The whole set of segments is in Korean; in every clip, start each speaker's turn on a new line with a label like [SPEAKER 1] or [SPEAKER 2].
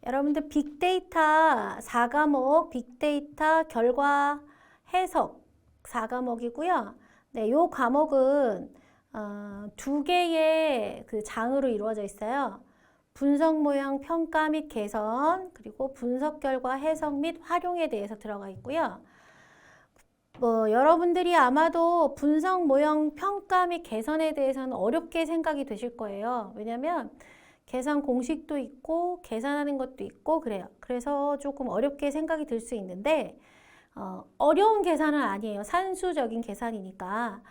[SPEAKER 1] 여러분들 빅데이터 4과목, 빅데이터 결과 해석 4과목이고요. 네, 요 과목은 두 개의 그 장으로 이루어져 있어요. 분석 모형 평가 및 개선, 그리고 분석 결과 해석 및 활용에 대해서 들어가 있고요. 여러분들이 아마도 분석 모형 평가 및 개선에 대해서는 어렵게 생각이 되실 거예요. 왜냐면 계산 공식도 있고 계산하는 것도 있고 그래요. 그래서 조금 어렵게 생각이 들 수 있는데 어려운 계산은 아니에요. 산수적인 계산이니까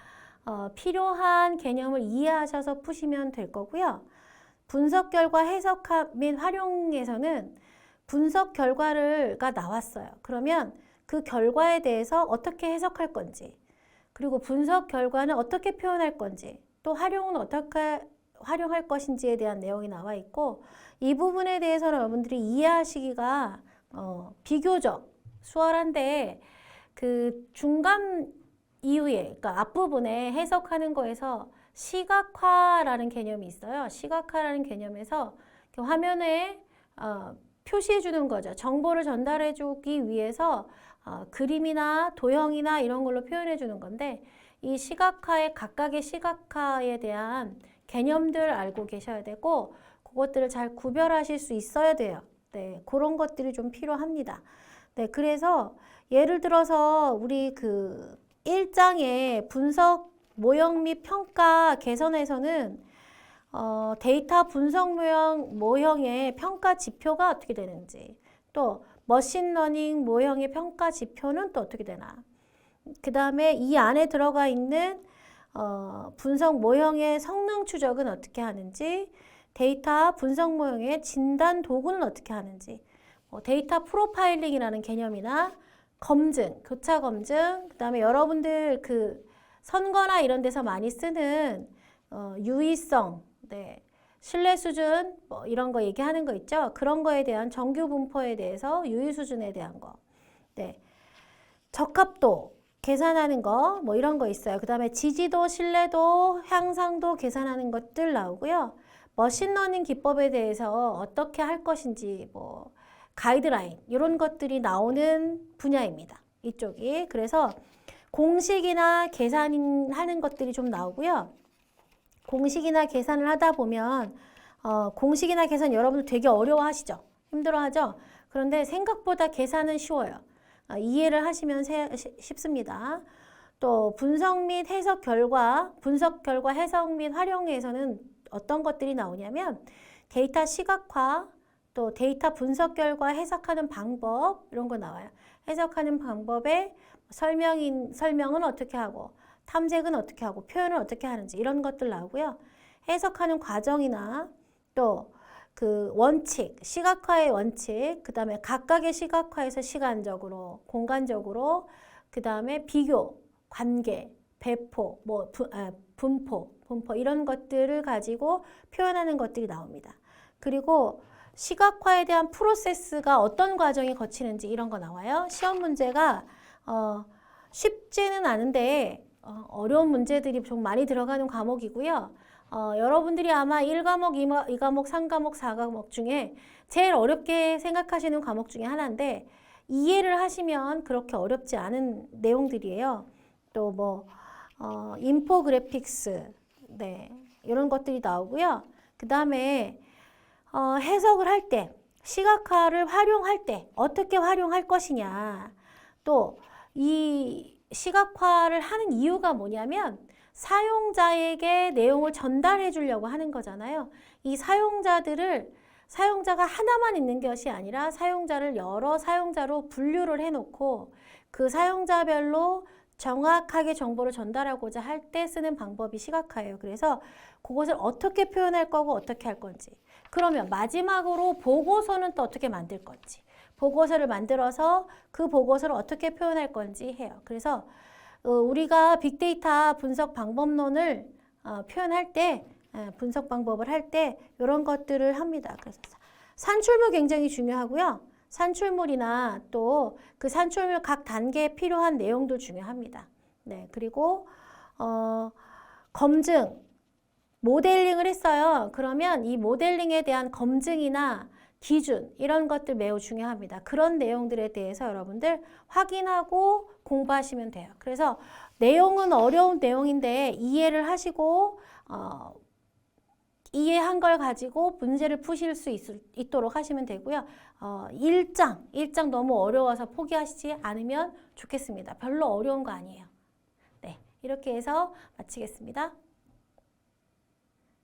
[SPEAKER 1] 필요한 개념을 이해하셔서 푸시면 될 거고요. 분석 결과 해석 및 활용에서는 분석 결과가 나왔어요. 그러면 그 결과에 대해서 어떻게 해석할 건지, 그리고 분석 결과는 어떻게 표현할 건지, 또 활용은 어떻게 활용할 것인지에 대한 내용이 나와 있고, 이 부분에 대해서는 여러분들이 이해하시기가 비교적 수월한데, 그 중간 이후에, 그러니까 앞부분에 해석하는 거에서 시각화라는 개념이 있어요. 시각화라는 개념에서 화면에 표시해 주는 거죠. 정보를 전달해 주기 위해서 그림이나 도형이나 이런 걸로 표현해 주는 건데, 이 시각화의 각각의 시각화에 대한 개념들 알고 계셔야 되고, 그것들을 잘 구별하실 수 있어야 돼요. 네, 그런 것들이 좀 필요합니다. 네, 그래서 예를 들어서 우리 그 1장의 분석 모형 및 평가 개선에서는 데이터 분석 모형의 평가 지표가 어떻게 되는지, 또 머신러닝 모형의 평가 지표는 또 어떻게 되나, 그 다음에 이 안에 들어가 있는 분석 모형의 성능 추적은 어떻게 하는지, 데이터 분석 모형의 진단 도구는 어떻게 하는지, 데이터 프로파일링이라는 개념이나 검증, 교차 검증, 그 다음에 여러분들 그 선거나 이런 데서 많이 쓰는 유의성, 네, 신뢰 수준, 이런 거 얘기하는 거 있죠? 그런 거에 대한 정규 분포에 대해서 유의 수준에 대한 거, 네, 적합도 계산하는 거, 이런 거 있어요. 그 다음에 지지도, 신뢰도, 향상도 계산하는 것들 나오고요. 머신러닝 기법에 대해서 어떻게 할 것인지, 가이드라인, 이런 것들이 나오는 분야입니다. 이쪽이. 그래서 공식이나 계산하는 것들이 좀 나오고요. 공식이나 계산을 하다 보면 공식이나 계산 여러분들 되게 어려워하시죠? 힘들어하죠? 그런데 생각보다 계산은 쉬워요. 이해를 하시면 쉽습니다. 또 분석 및 해석 결과, 분석 결과 해석 및 활용에서는 어떤 것들이 나오냐면 데이터 시각화, 또 데이터 분석 결과 해석하는 방법, 이런 거 나와요. 해석하는 방법의 설명은 어떻게 하고, 탐색은 어떻게 하고, 표현은 어떻게 하는지, 이런 것들 나오고요. 해석하는 과정이나 또 그 원칙, 시각화의 원칙, 그 다음에 각각의 시각화에서 시간적으로, 공간적으로, 그 다음에 비교, 관계, 배포, 분포, 이런 것들을 가지고 표현하는 것들이 나옵니다. 그리고 시각화에 대한 프로세스가 어떤 과정이 거치는지 이런 거 나와요. 시험 문제가 쉽지는 않은데 어려운 문제들이 좀 많이 들어가는 과목이고요. 여러분들이 아마 1과목, 2과목, 3과목, 4과목 중에 제일 어렵게 생각하시는 과목 중에 하나인데 이해를 하시면 그렇게 어렵지 않은 내용들이에요. 또 인포그래픽스, 네, 이런 것들이 나오고요. 그 다음에 해석을 할 때, 시각화를 활용할 때 어떻게 활용할 것이냐. 또 이 시각화를 하는 이유가 뭐냐면 사용자에게 내용을 전달해 주려고 하는 거잖아요. 이 사용자가 하나만 있는 것이 아니라 사용자를 여러 사용자로 분류를 해놓고 그 사용자별로 정확하게 정보를 전달하고자 할 때 쓰는 방법이 시각화예요. 그래서 그것을 어떻게 표현할 거고 어떻게 할 건지. 그러면 마지막으로 보고서는 또 어떻게 만들 건지. 보고서를 만들어서 그 보고서를 어떻게 표현할 건지 해요. 그래서 우리가 빅데이터 분석 방법론을 표현할 때, 분석 방법을 할 때 이런 것들을 합니다. 그래서 산출물 굉장히 중요하고요. 산출물이나 또 그 산출물 각 단계에 필요한 내용도 중요합니다. 네, 그리고 검증, 모델링을 했어요. 그러면 이 모델링에 대한 검증이나 기준 이런 것들 매우 중요합니다. 그런 내용들에 대해서 여러분들 확인하고 공부하시면 돼요. 그래서 내용은 어려운 내용인데 이해를 하시고 이해한 걸 가지고 문제를 푸실 수 있도록 하시면 되고요. 1장 너무 어려워서 포기하시지 않으면 좋겠습니다. 별로 어려운 거 아니에요. 네, 이렇게 해서 마치겠습니다.